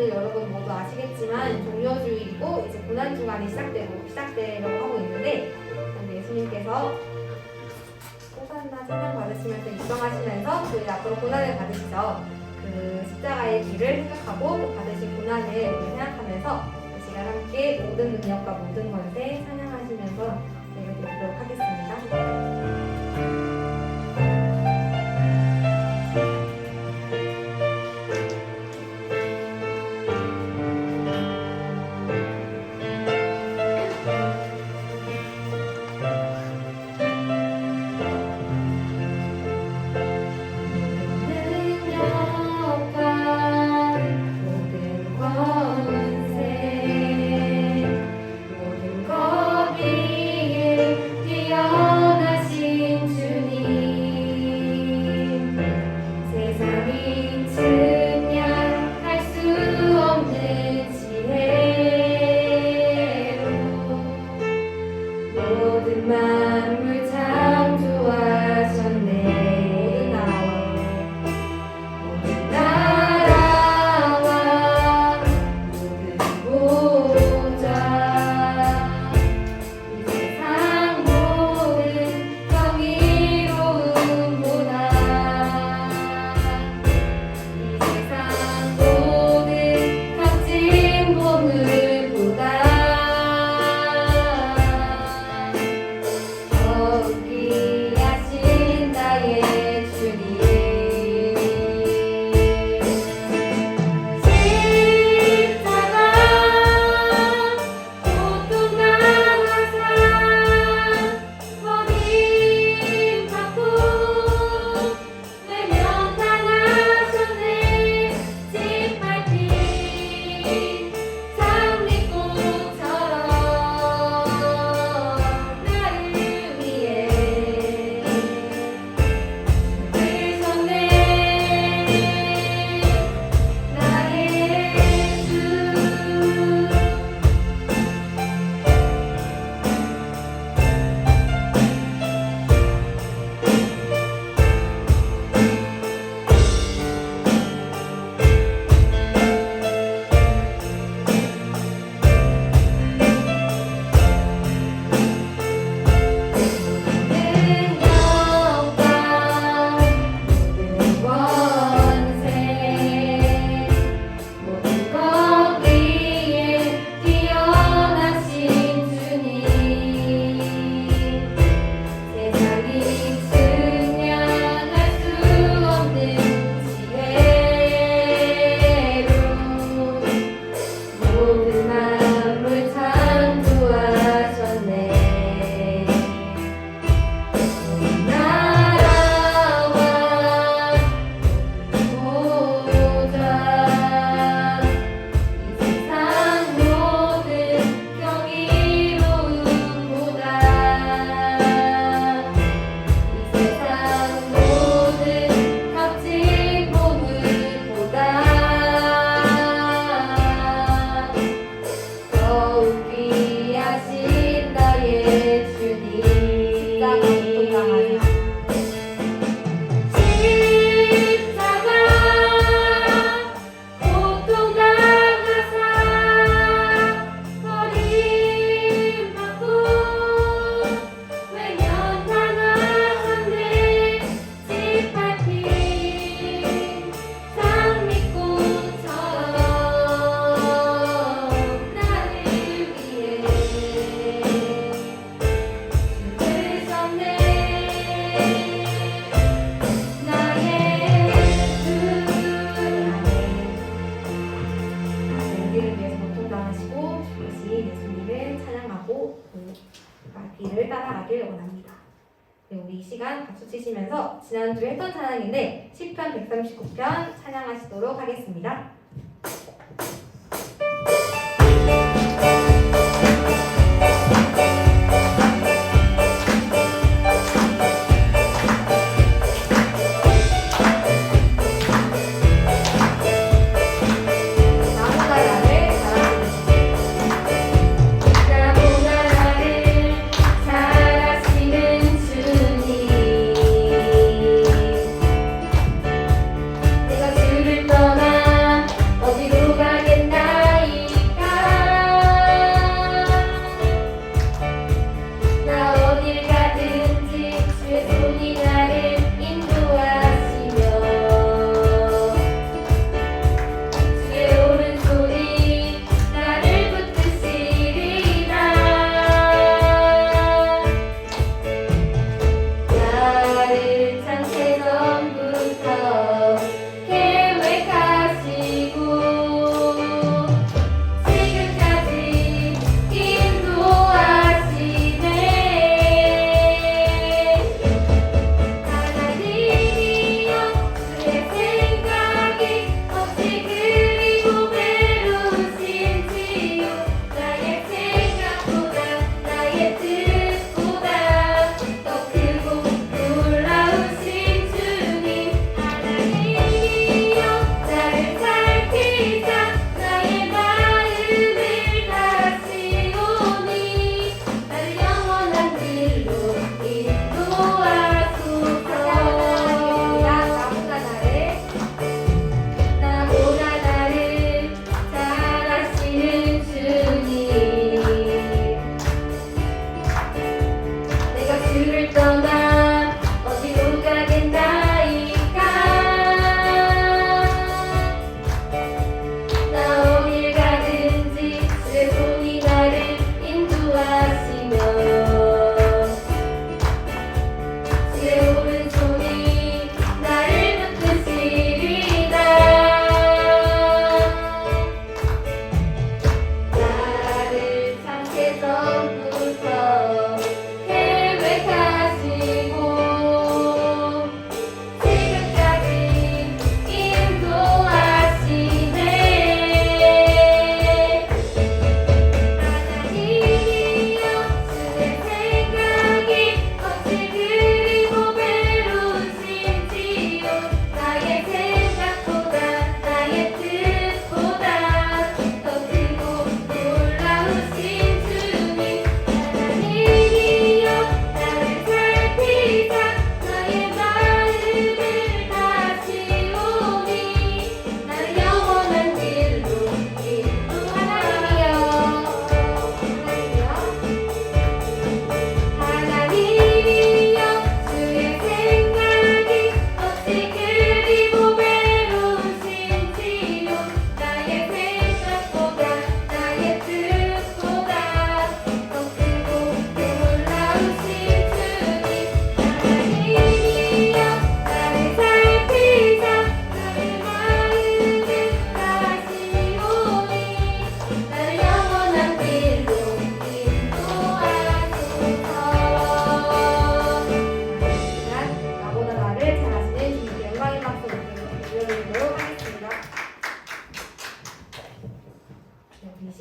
오늘 여러분 모두 아시겠지만 종려주일이고 이제 고난 주간이 시작되려고 하고 있는데 예수님께서 호산나 찬양 받으시면서 입성하시면서 그 앞으로 고난을 받으시죠. 그 십자가의 길을 생각하고 또 받으신 고난을 생각하면서 그 시간 함께 모든 능력과 모든 권세 찬양하시면서 예배 드리도록 하겠습니다. 따라가길 원합니다. 우리 이 시간 박수 치시면서 지난주에 했던 찬양인데 시편 139편 찬양하시도록 하겠습니다. 내가 주를 떠나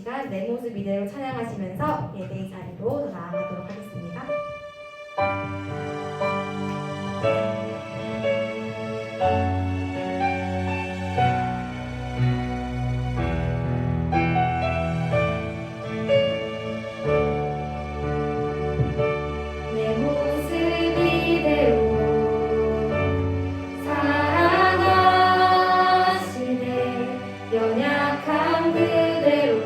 시간 내 모습 이대로 찬양하시면서 예배의 자리로 더 나아가도록 하겠습니다. 내 모습 이대로 사랑하시네 연약한 그대로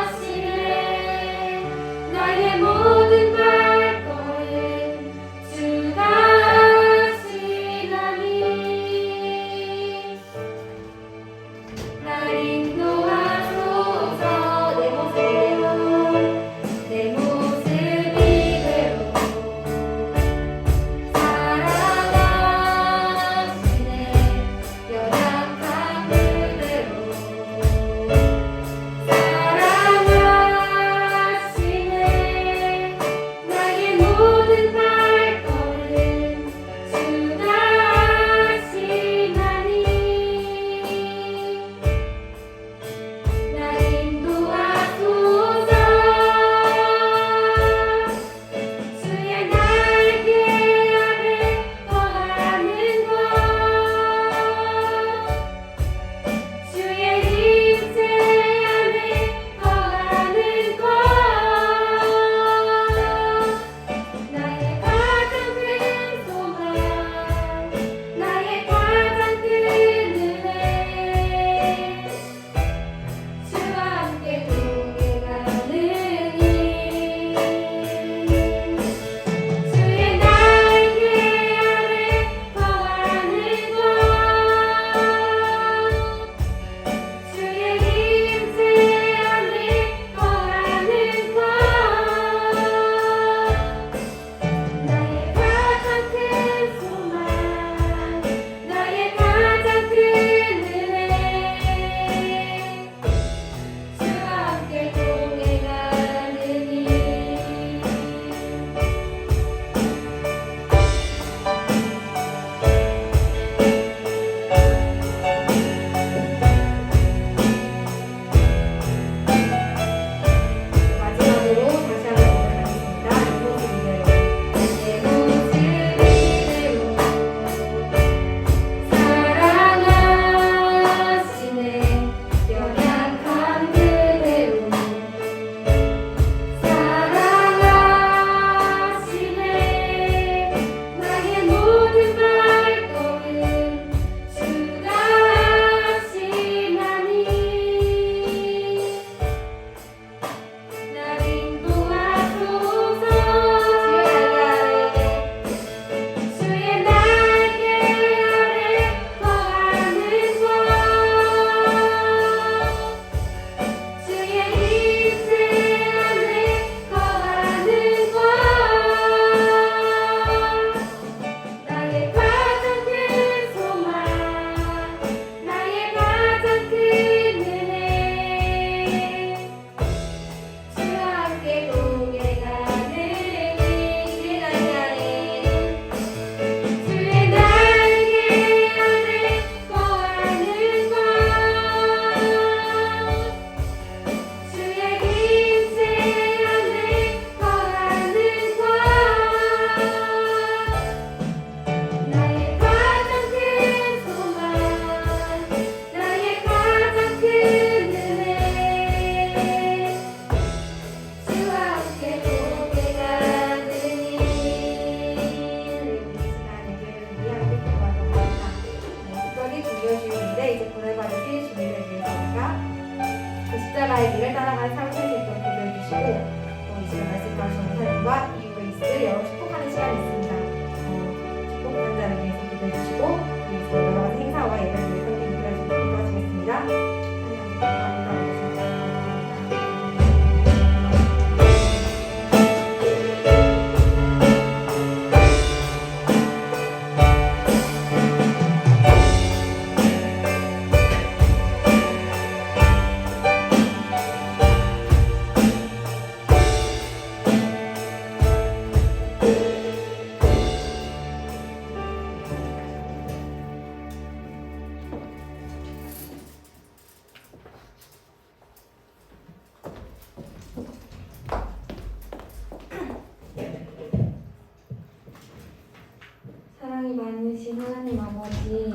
사랑하시네 나의 모든 발걸음 주가 하시나니 날 인도하소서 내 모습 이대로 내 모습 이대로 사랑하시네 연약한 그대로 사랑하시네 나의 모든 발걸음 주가 하시나니 날 인도하소서 주의 날개 아래 거하는 것 주의 임재 안에 거하는 것 나의 가장 큰 소망 나의 가장 큰 은혜 주와 함께 동행하느니 주의 날개 아래 거하는 것 주의 임재 안에 거하는 것 나의 가장 큰 소망 나의 가장 큰 은혜 주와 함께 동행하느니 마지막으로 다시 한번 고백하겠습니다. 내 모습 이대로 사랑하시네 연약한 그대로 사랑하시네 나의 모든 발걸음 주가 하시나니 날 인도하소서 주의 날개 아래 거하는 것 주의 임재 안에 거하는 것 나의 가장 큰 소망 나의 가장 큰 은혜 주와 함께 동행하느니 주의 날개 아래 거하는 것 주의 임재 안에 거하는 것 나의 가장 큰 소망 나의 가장 큰 은혜 주와 함께 동행하느니 이 시간 예배를 위해 함께 기도하도록 합니다. 특별히 주여주일인데 이제 보내받으실 주님을 위해서 우리가 그 십자가의 길을 따라가는 삶을 살 수 있도록 기도해 주시고 이 시간 말씀 가르쳐 목사님과 이후에 있을 여러 축복하는 시간이 있습니다. 축복한 자를 위해서 기도해 주시고 이 여러 가지 행사와 예배를 위해서 기도해 주시고 기도하시겠습니다. 하나님 감사합니다. 되신 하나님 아버지,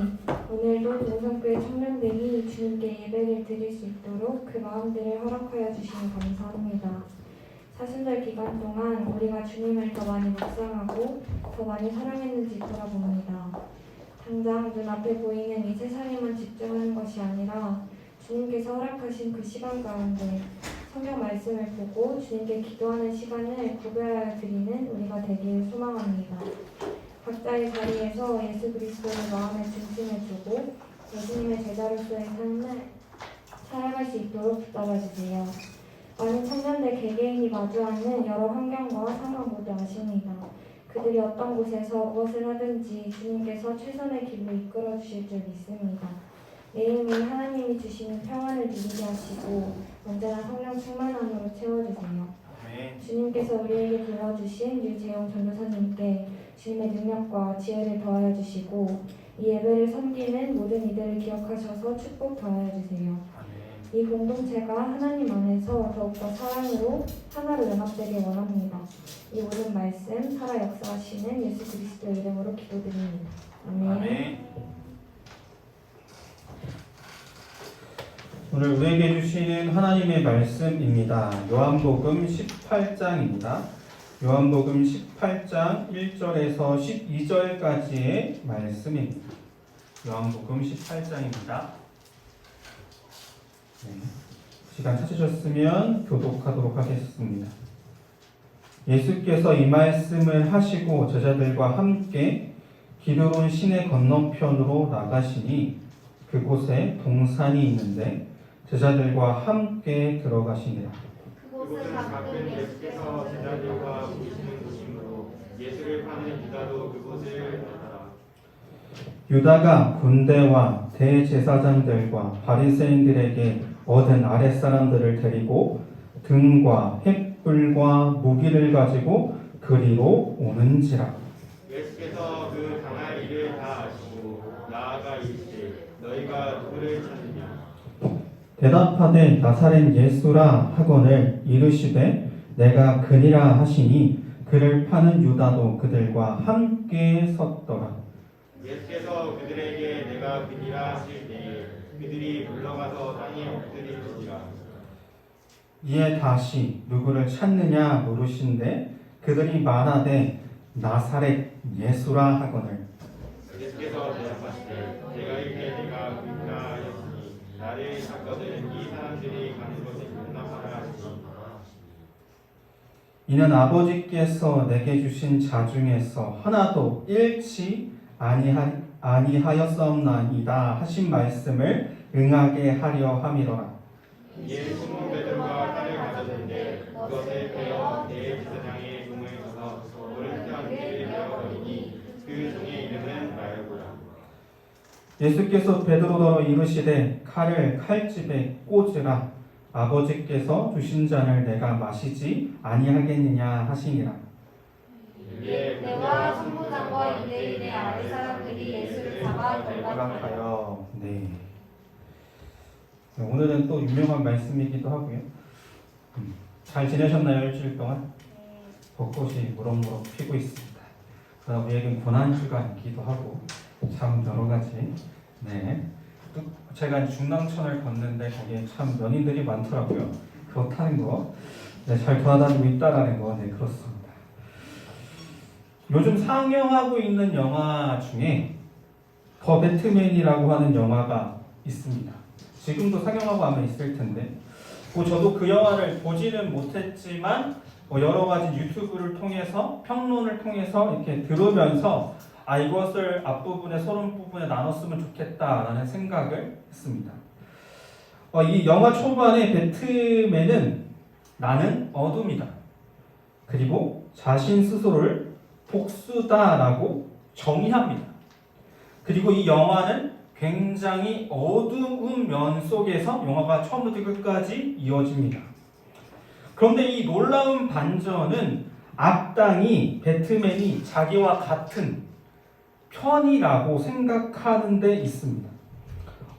오늘도 동성교회 청년들이 주님께 예배를 드릴 수 있도록 그 마음들을 허락하여 주시니 감사합니다. 사순절 기간 동안 우리가 주님을 더 많이 묵상하고 더 많이 사랑했는지 돌아봅니다. 당장 눈앞에 보이는 이 세상에만 집중하는 것이 아니라 주님께서 허락하신 그 시간 가운데 성경 말씀을 보고 주님께 기도하는 시간을 구별하여 드리는 우리가 되길 소망합니다. 각자의 자리에서 예수 그리스도를 마음에 중심에 두고 예수님의 제자로서의 삶을 살아갈 수 있도록 붙잡아 주세요. 많은 청년들 개개인이 마주하는 여러 환경과 상황 모두 아십니다. 그들이 어떤 곳에서 무엇을 하든지 주님께서 최선의 길로 이끌어 주실 줄 믿습니다. 매일매일 하나님이 주시는 평안을 누리게 하시고 언제나 성령 충만함으로 채워주세요. 주님께서 우리에게 불러주신 유재용 전도사님께 주님의 능력과 지혜를 더하여 주시고 이 예배를 섬기는 모든 이들을 기억하셔서 축복 더하여 주세요. 이 공동체가 하나님 안에서 더욱더 사랑으로 하나로 연합되길 원합니다. 이 모든 말씀 살아 역사하시는 예수 그리스도 이름으로 기도드립니다. 아멘. 오늘 우리에게 주시는 하나님의 말씀입니다. 요한복음 18장입니다. 요한복음 18장 1절에서 12절까지의 말씀입니다. 요한복음 18장입니다. 시간 찾으셨으면 교독하도록 하겠습니다. 예수께서 이 말씀을 하시고 제자들과 함께 기드론 시내 건너편으로 나가시니 그곳에 동산이 있는데 제자들과 함께 들어가시니라. 그곳은 가끔 예수께서 제자들과 모이시는 곳이므로 예수를 파는 유다도 그곳을 가더라. 유다가 군대와 대제사장들과 바리새인들에게 얻은 아랫사람들을 데리고 등과 횃불과 무기를 가지고 그리로 오는지라. 예수께서 그 당할 일을 다 아시고 나아가 이르시되 너희가 누구를 찾느냐. 대답하되 나사렛 예수라 하거늘 이르시되 내가 그니라 하시니 그를 파는 유다도 그들과 함께 섰더라. 예수께서 그들에게 내가 그니라 하실 때에 그들이 물러가서 땅에 엎드리시니라. 이에 다시 누구를 찾느냐 물으신데 그들이 말하되 나사렛 예수라 하거늘. 예수께서 대답하시되 내가 이르되 내가 그니라 하였으니 나를 찾거든 이 사람들이 가는 것이 용납하라 하시니 이는 아버지께서 내게 주신 자 중에서 하나도 잃지 아니하였사옵나이다 하신 말씀을 응하게 하려 함이로라. 이에 시몬 베드로가 칼을 가졌는데 그것을 빼어 대제사장의 궁을 쳐서 오른편 귀를 베어버리니 그 종의 이름은 말고라. 예수께서 베드로더러 이르시되 칼을 칼집에 꽂으라. 아버지께서 주신 잔을 내가 마시지 아니하겠느냐 하시니라. 내와 성부장과 유대인의 아랫사람들이 예수를 잡아 결박하여. 네. 오늘은 또 유명한 말씀이기도 하고요. 잘 지내셨나요? 일주일 동안? 벚꽃이 무럭무럭 피고 있습니다. 그러나 우리에겐 고난주간이기도 하고 참 여러 가지. 네. 또 제가 중랑천을 걷는데 거기에 참 연인들이 많더라고요. 그거 타는 거. 네, 잘 돌아다니고 있다라는 거. 네, 그렇습니다. 요즘 상영하고 있는 영화 중에 더 배트맨이라고 하는 영화가 있습니다. 지금도 상영하고 아마 있을 텐데 저도 그 영화를 보지는 못했지만 여러 가지 유튜브를 통해서 평론을 통해서 이렇게 들으면서 이것을 앞부분에 서론 부분에 나눴으면 좋겠다라는 생각을 했습니다. 이 영화 초반에 배트맨은 나는 어둠이다. 그리고 자신 스스로를 복수다라고 정의합니다. 그리고 이 영화는 굉장히 어두운 면 속에서 영화가 처음부터 끝까지 이어집니다. 그런데 이 놀라운 반전은 악당이 배트맨이 자기와 같은 편이라고 생각하는 데 있습니다.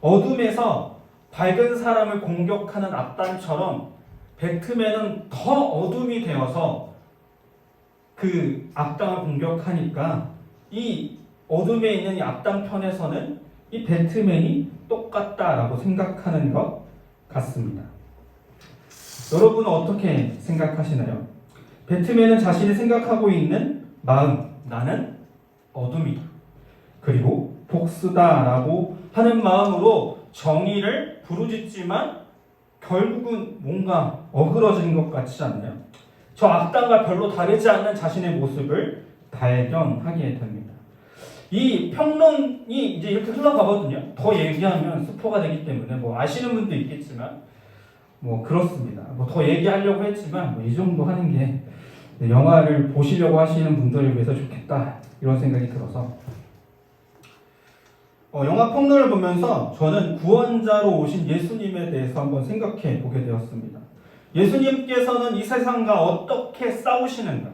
어둠에서 밝은 사람을 공격하는 악당처럼 배트맨은 더 어둠이 되어서 그 악당을 공격하니까 이 어둠에 있는 이 악당 편에서는 이 배트맨이 똑같다라고 생각하는 것 같습니다. 여러분은 어떻게 생각하시나요? 배트맨은 자신이 생각하고 있는 마음, 나는 어둠이다. 그리고 복수다라고 하는 마음으로 정의를 부르짖지만 결국은 뭔가 어그러진 것 같지 않나요? 저 악당과 별로 다르지 않는 자신의 모습을 발견하게 됩니다. 이 평론이 이제 이렇게 흘러가거든요. 더 얘기하면 스포가 되기 때문에 뭐 아시는 분도 있겠지만 뭐 그렇습니다. 뭐 더 얘기하려고 했지만 뭐 이 정도 하는 게 영화를 보시려고 하시는 분들을 위해서 좋겠다 이런 생각이 들어서 영화 폭로를 보면서 저는 구원자로 오신 예수님에 대해서 한번 생각해 보게 되었습니다. 예수님께서는 이 세상과 어떻게 싸우시는가?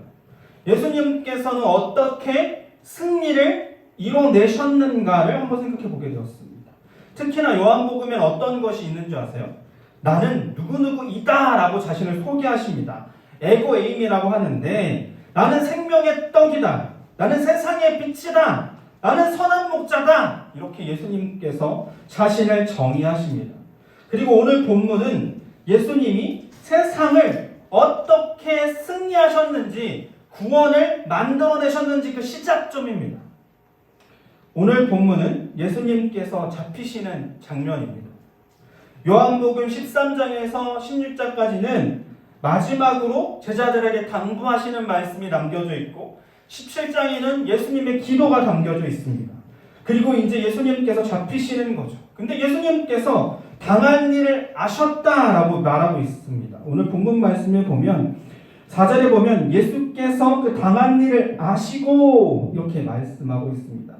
예수님께서는 어떻게 승리를 이뤄내셨는가를 한번 생각해 보게 되었습니다. 특히나 요한복음엔 어떤 것이 있는 줄 아세요? 나는 누구누구이다 라고 자신을 소개하십니다. 에고에임이라고 하는데 나는 생명의 떡이다. 나는 세상의 빛이다. 나는 선한 목자다. 이렇게 예수님께서 자신을 정의하십니다. 그리고 오늘 본문은 예수님이 세상을 어떻게 승리하셨는지 구원을 만들어내셨는지 그 시작점입니다. 오늘 본문은 예수님께서 잡히시는 장면입니다. 요한복음 13장에서 16장까지는 마지막으로 제자들에게 당부하시는 말씀이 남겨져 있고 17장에는 예수님의 기도가 담겨져 있습니다. 그리고 이제 예수님께서 잡히시는 거죠. 근데 예수님께서 당할 일을 아셨다라고 말하고 있습니다. 오늘 본문 말씀에 보면 4절에 보면 예수께서 그 당한 일을 아시고 이렇게 말씀하고 있습니다.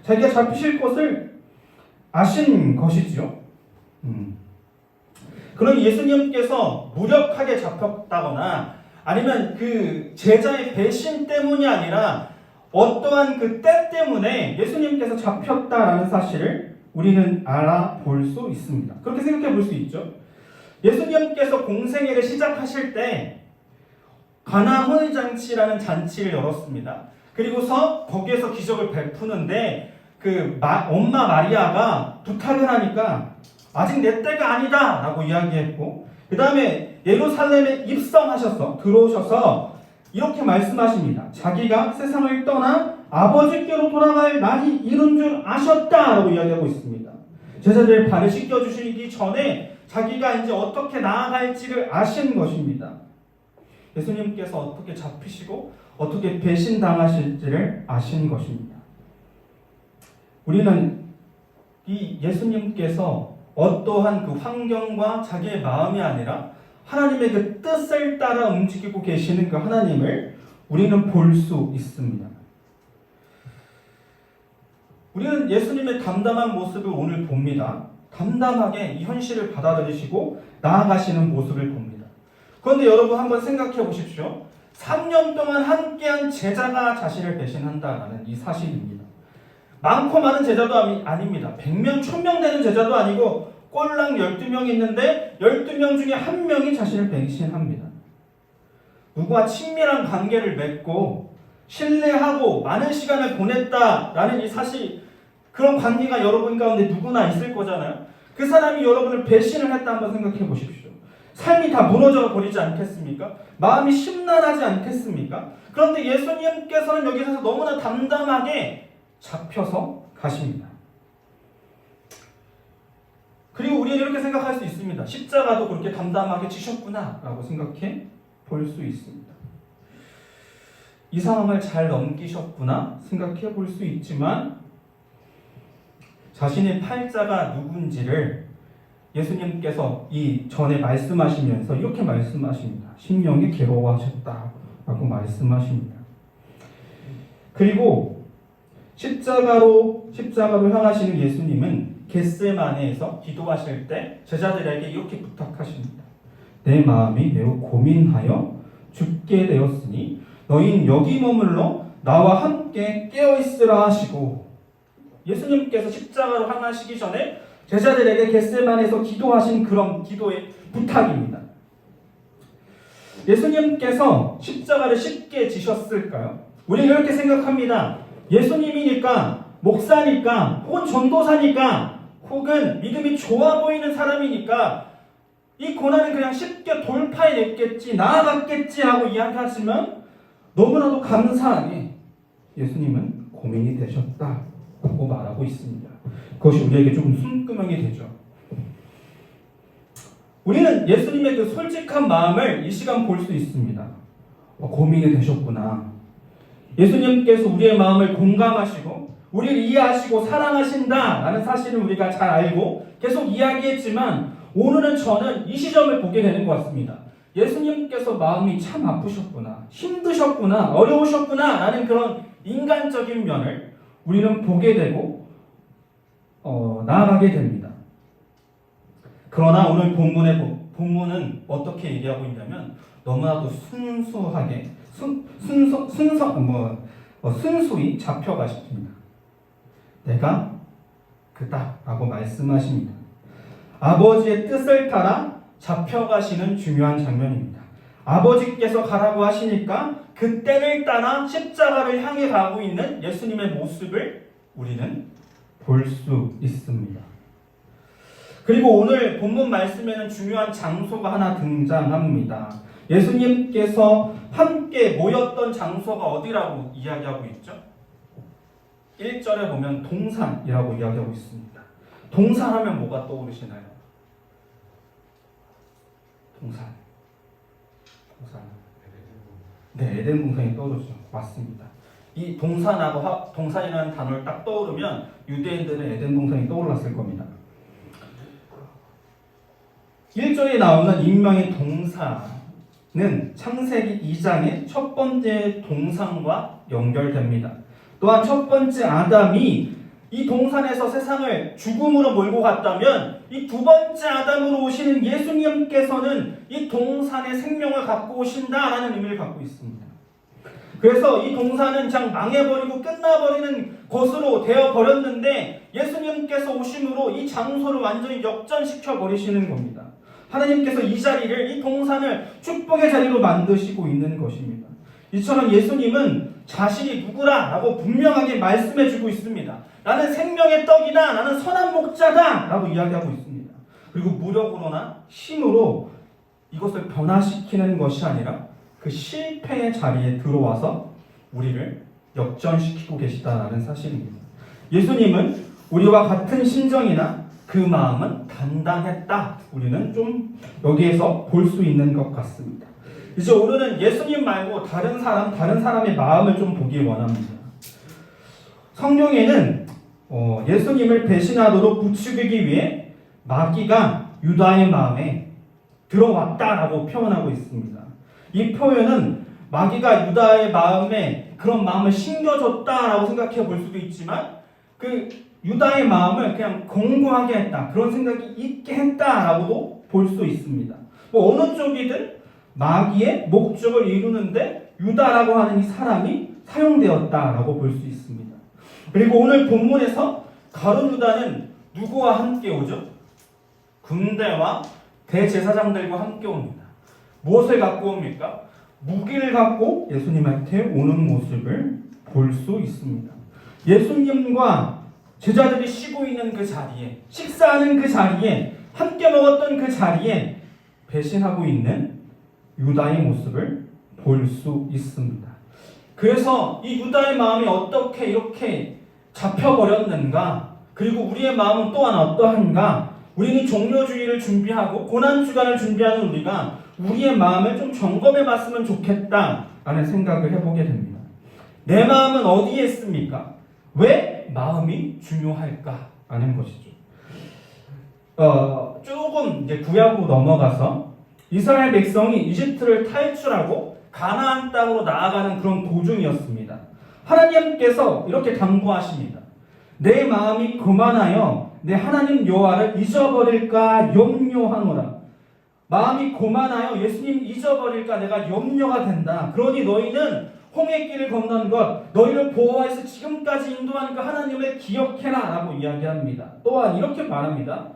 자기가 잡히실 것을 아신 것이죠. 그럼 예수님께서 무력하게 잡혔다거나 아니면 그 제자의 배신 때문이 아니라 어떠한 그 때 때문에 예수님께서 잡혔다라는 사실을 우리는 알아볼 수 있습니다. 그렇게 생각해 볼 수 있죠. 예수님께서 공생애를 시작하실 때 가나 혼인잔치라는 잔치를 열었습니다. 그리고서 거기에서 기적을 베푸는데 엄마 마리아가 부탁을 하니까 아직 내 때가 아니다 라고 이야기했고 그 다음에 예루살렘에 들어오셔서 이렇게 말씀하십니다. 자기가 세상을 떠나 아버지께로 돌아갈 날이 이른 줄 아셨다 라고 이야기하고 있습니다. 제자들 발을 씻겨주시기 전에 자기가 이제 어떻게 나아갈지를 아신 것입니다. 예수님께서 어떻게 잡히시고 어떻게 배신당하실지를 아신 것입니다. 우리는 이 예수님께서 어떠한 그 환경과 자기의 마음이 아니라 하나님의 그 뜻을 따라 움직이고 계시는 그 하나님을 우리는 볼 수 있습니다. 우리는 예수님의 담담한 모습을 오늘 봅니다. 담담하게 이 현실을 받아들이시고 나아가시는 모습을 봅니다. 그런데 여러분 한번 생각해 보십시오. 3년 동안 함께한 제자가 자신을 배신한다라는 이 사실입니다. 많고 많은 제자도 아닙니다. 100명, 1000명 되는 제자도 아니고 꼴랑 12명 있는데 12명 중에 1명이 자신을 배신합니다. 누구와 친밀한 관계를 맺고 신뢰하고 많은 시간을 보냈다라는 이 사실, 그런 관계가 여러분 가운데 누구나 있을 거잖아요. 그 사람이 여러분을 배신을 했다 한번 생각해 보십시오. 삶이 다 무너져 버리지 않겠습니까? 마음이 심란하지 않겠습니까? 그런데 예수님께서는 여기서 너무나 담담하게 잡혀서 가십니다. 그리고 우리는 이렇게 생각할 수 있습니다. 십자가도 그렇게 담담하게 지셨구나 라고 생각해 볼 수 있습니다. 이 상황을 잘 넘기셨구나 생각해 볼 수 있지만 자신의 팔자가 누군지를 예수님께서 이 전에 말씀하시면서 이렇게 말씀하십니다. 심령이 괴로워하셨다라고 말씀하십니다. 그리고 십자가로 향하시는 예수님은 겟세마네에서 기도하실 때 제자들에게 이렇게 부탁하십니다. 내 마음이 매우 고민하여 죽게 되었으니 너희는 여기 머물러 나와 함께 깨어있으라 하시고, 예수님께서 십자가로 향하시기 전에 제자들에게 겟세마네에서 기도하신 그런 기도의 부탁입니다. 예수님께서 십자가를 쉽게 지셨을까요? 우리는 이렇게 생각합니다. 예수님이니까 목사니까 혹은 전도사니까 혹은 믿음이 좋아 보이는 사람이니까 이 고난은 그냥 쉽게 돌파해냈겠지, 나아갔겠지 하고 이야기하지만 너무나도 감사하게 예수님은 고민이 되셨다고 말하고 있습니다. 그것이 우리에게 조금 숨구멍이 되죠. 우리는 예수님의 그 솔직한 마음을 이 시간 볼 수 있습니다. 고민이 되셨구나. 예수님께서 우리의 마음을 공감하시고 우리를 이해하시고 사랑하신다라는 사실을 우리가 잘 알고 계속 이야기했지만 오늘은 저는 이 시점을 보게 되는 것 같습니다. 예수님께서 마음이 참 아프셨구나, 힘드셨구나, 어려우셨구나 라는 그런 인간적인 면을 우리는 보게 되고 나아가게 됩니다. 그러나 오늘 본문은 어떻게 얘기하고 있냐면 너무나도 순수하게 순수히 잡혀가십니다. 내가 그다라고 말씀하십니다. 아버지의 뜻을 따라 잡혀가시는 중요한 장면입니다. 아버지께서 가라고 하시니까 그 때를 따라 십자가를 향해 가고 있는 예수님의 모습을 우리는 볼 수 있습니다. 그리고 오늘 본문 말씀에는 중요한 장소가 하나 등장합니다. 예수님께서 함께 모였던 장소가 어디라고 이야기하고 있죠? 1절에 보면 동산이라고 이야기하고 있습니다. 동산하면 뭐가 떠오르시나요? 동산. 네, 에덴 동산이 떠오르죠. 맞습니다. 이 동산이라는 단어를 딱 떠오르면 유대인들은 에덴 동산이 떠올랐을 겁니다. 1절에 나오는 인명의 동산은 창세기 2장의 첫 번째 동산과 연결됩니다. 또한 첫 번째 아담이 이 동산에서 세상을 죽음으로 몰고 갔다면 이 두 번째 아담으로 오시는 예수님께서는 이 동산의 생명을 갖고 오신다라는 의미를 갖고 있습니다. 그래서 이 동산은 그냥 망해버리고 끝나버리는 것으로 되어버렸는데 예수님께서 오심으로 이 장소를 완전히 역전시켜 버리시는 겁니다. 하나님께서 이 자리를, 이 동산을 축복의 자리로 만드시고 있는 것입니다. 이처럼 예수님은 자신이 누구라라고 분명하게 말씀해주고 있습니다. 나는 생명의 떡이다, 나는 선한 목자다 라고 이야기하고 있습니다. 그리고 무력으로나 힘으로 이것을 변화시키는 것이 아니라 그 실패의 자리에 들어와서 우리를 역전시키고 계시다라는 사실입니다. 예수님은 우리와 같은 심정이나 그 마음은 단단했다. 우리는 좀 여기에서 볼 수 있는 것 같습니다. 이제 오늘은 예수님 말고 다른 사람의 마음을 좀 보기 원합니다. 성경에는 예수님을 배신하도록 부추기기 위해 마귀가 유다의 마음에 들어왔다라고 표현하고 있습니다. 이 표현은 마귀가 유다의 마음에 그런 마음을 심겨줬다라고 생각해 볼 수도 있지만 그 유다의 마음을 그냥 공고하게 했다, 그런 생각이 있게 했다라고도 볼 수 있습니다. 어느 쪽이든 마귀의 목적을 이루는데 유다라고 하는 이 사람이 사용되었다라고 볼 수 있습니다. 그리고 오늘 본문에서 가룟 유다는 누구와 함께 오죠? 군대와 대제사장들과 함께 옵니다. 무엇을 갖고 옵니까? 무기를 갖고 예수님한테 오는 모습을 볼 수 있습니다. 예수님과 제자들이 쉬고 있는 그 자리에, 식사하는 그 자리에, 함께 먹었던 그 자리에 배신하고 있는 유다의 모습을 볼 수 있습니다. 그래서 이 유다의 마음이 어떻게 이렇게 잡혀버렸는가? 그리고 우리의 마음은 또한 어떠한가? 우리는 종료주의를 준비하고 고난주간을 준비하는 우리가 우리의 마음을 좀 점검해 봤으면 좋겠다라는 생각을 해보게 됩니다. 내 마음은 어디에 있습니까? 왜 마음이 중요할까? 라는 것이죠. 조금 이제 구약으로 넘어가서 이스라엘 백성이 이집트를 탈출하고 가나안 땅으로 나아가는 그런 도중이었습니다. 하나님께서 이렇게 당부하십니다. 내 마음이 교만하여 내 하나님 여호와를 잊어버릴까 염려하노라. 마음이 교만하여 예수님 잊어버릴까 내가 염려가 된다. 그러니 너희는 홍해길을 건넌 것, 너희를 보호해서 지금까지 인도한 그 하나님을 기억해라 라고 이야기합니다. 또한 이렇게 말합니다.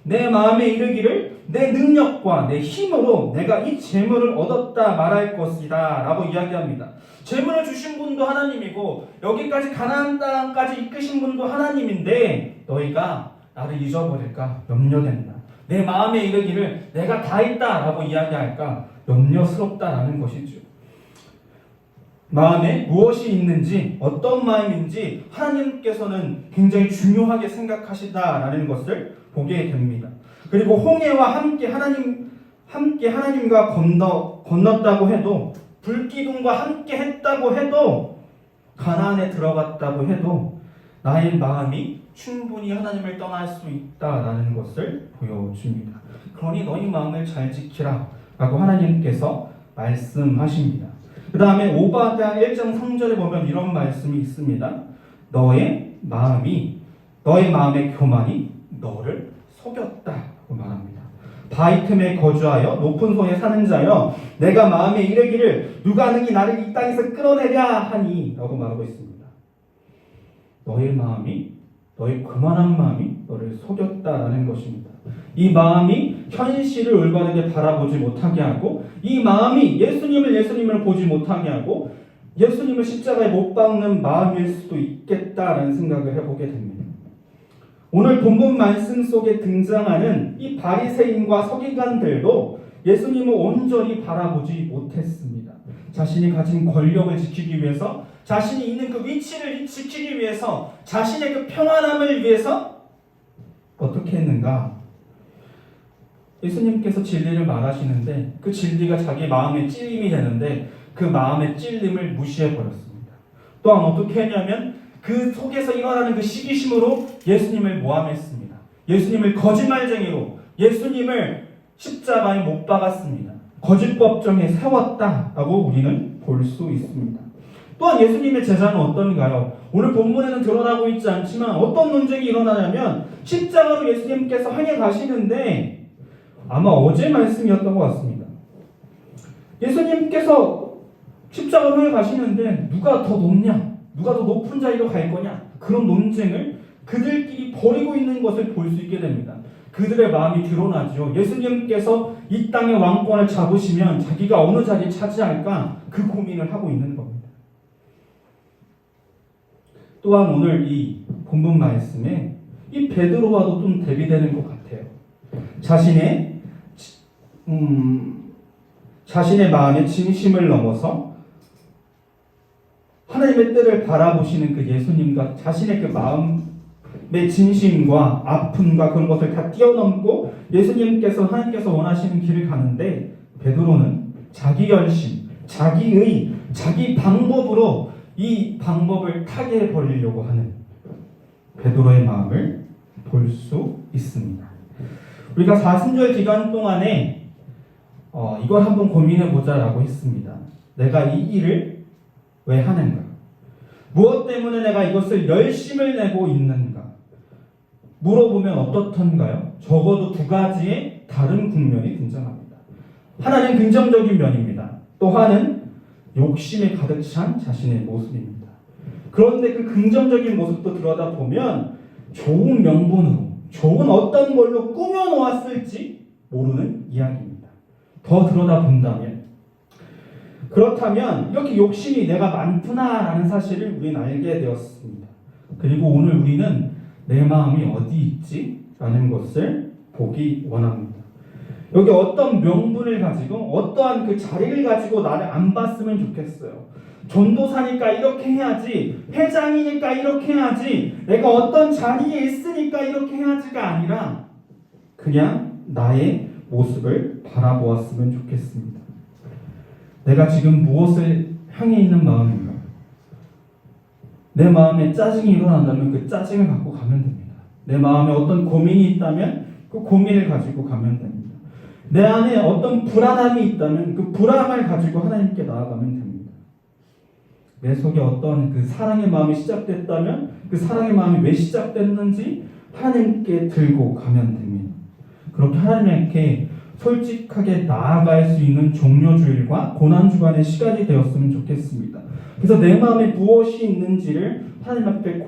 내 마음에 이르기를 내 능력과 내 힘으로 내가 이 재물을 얻었다 말할 것이다 라고 이야기합니다. 재물을 주신 분도 하나님이고 여기까지 가나안 땅까지 이끄신 분도 하나님인데 너희가 나를 잊어버릴까 염려된다. 내 마음에 이르기를 내가 다 했다 라고 이야기할까 염려스럽다라는 것이죠. 마음에 무엇이 있는지 어떤 마음인지 하나님께서는 굉장히 중요하게 생각하시다라는 것을 보게 됩니다. 그리고 홍해와 함께 하나님과 건넜다고 해도 불기둥과 함께 했다고 해도 가나안에 들어갔다고 해도 나의 마음이 충분히 하나님을 떠날 수 있다라는 것을 보여줍니다. 그러니 너희 마음을 잘 지키라 라고 하나님께서 말씀하십니다. 그 다음에 오바댜 1장 3절에 보면 이런 말씀이 있습니다. 너의 마음의 교만이 너를 속였다고 말합니다. 바위 틈에 거주하여 높은 소에 사는 자여 내가 마음에 이르기를 누가 능히 나를 이 땅에서 끌어내랴 하니 라고 말하고 있습니다. 너의 교만한 마음이 너를 속였다라는 것입니다. 이 마음이 현실을 올바르게 바라보지 못하게 하고 이 마음이 예수님을 보지 못하게 하고 예수님을 십자가에 못 박는 마음일 수도 있겠다라는 생각을 해보게 됩니다. 오늘 본문 말씀 속에 등장하는 이 바리새인과 서기관들도 예수님을 온전히 바라보지 못했습니다. 자신이 가진 권력을 지키기 위해서, 자신이 있는 그 위치를 지키기 위해서, 자신의 그 평안함을 위해서 어떻게 했는가? 예수님께서 진리를 말하시는데 그 진리가 자기 마음의 찔림이 되는데 그 마음의 찔림을 무시해버렸습니다. 또한 어떻게 했냐면 그 속에서 일어나는 그 시기심으로 예수님을 모함했습니다. 예수님을 거짓말쟁이로, 예수님을 십자가에 못 박았습니다. 거짓 법정에 세웠다라고 우리는 볼 수 있습니다. 또한 예수님의 제자는 어떤가요? 오늘 본문에는 드러나고 있지 않지만 어떤 논쟁이 일어나냐면 십자가로 예수님께서 향해 가시는데 아마 어제 말씀이었던 것 같습니다. 예수님께서 십자가로 향해 가시는데 누가 더 높냐? 누가 더 높은 자리로 갈 거냐? 그런 논쟁을 그들끼리 벌이고 있는 것을 볼 수 있게 됩니다. 그들의 마음이 드러나죠. 예수님께서 이 땅의 왕권을 잡으시면 자기가 어느 자리에 차지할까 그 고민을 하고 있는 겁니다. 또한 오늘 이 본문 말씀에 이 베드로와도 좀 대비되는 것 같아요. 자신의 마음의 진심을 넘어서 하나님의 뜻을 바라보시는 그 예수님과 자신의 그 마음의 진심과 아픔과 그런 것을 다 뛰어넘고 하나님께서 원하시는 길을 가는데 베드로는 자기 열심, 자기의, 자기 방법으로 이 방법을 타게 해버리려고 하는 베드로의 마음을 볼 수 있습니다. 우리가 사순절 기간 동안에 이걸 한번 고민해보자라고 했습니다. 내가 이 일을 왜 하는가? 무엇 때문에 내가 이것을 열심을 내고 있는가? 물어보면 어떻던가요? 적어도 두 가지의 다른 국면이 등장합니다. 하나는 긍정적인 면입니다. 또 하나는 욕심에 가득 찬 자신의 모습입니다. 그런데 그 긍정적인 모습도 들여다보면 좋은 명분으로, 좋은 어떤 걸로 꾸며놓았을지 모르는 이야기입니다. 더 들여다본다면 그렇다면 이렇게 욕심이 내가 많구나라는 사실을 우리는 알게 되었습니다. 그리고 오늘 우리는 내 마음이 어디 있지? 라는 것을 보기 원합니다. 여기 어떤 명분을 가지고 어떠한 그 자리를 가지고 나를 안 봤으면 좋겠어요. 전도사니까 이렇게 해야지, 회장이니까 이렇게 해야지, 내가 어떤 자리에 있으니까 이렇게 해야지가 아니라 그냥 나의 모습을 바라보았으면 좋겠습니다. 내가 지금 무엇을 향해 있는 마음인가? 내 마음에 짜증이 일어난다면 그 짜증을 갖고 가면 됩니다. 내 마음에 어떤 고민이 있다면 그 고민을 가지고 가면 됩니다. 내 안에 어떤 불안함이 있다면 그 불안함을 가지고 하나님께 나아가면 됩니다. 내 속에 어떤 그 사랑의 마음이 시작됐다면 그 사랑의 마음이 왜 시작됐는지 하나님께 들고 가면 됩니다. 그렇게 하나님께 솔직하게 나아갈 수 있는 종료주일과 고난주간의 시간이 되었으면 좋겠습니다. 그래서 내 마음에 무엇이 있는지를 하나님 앞에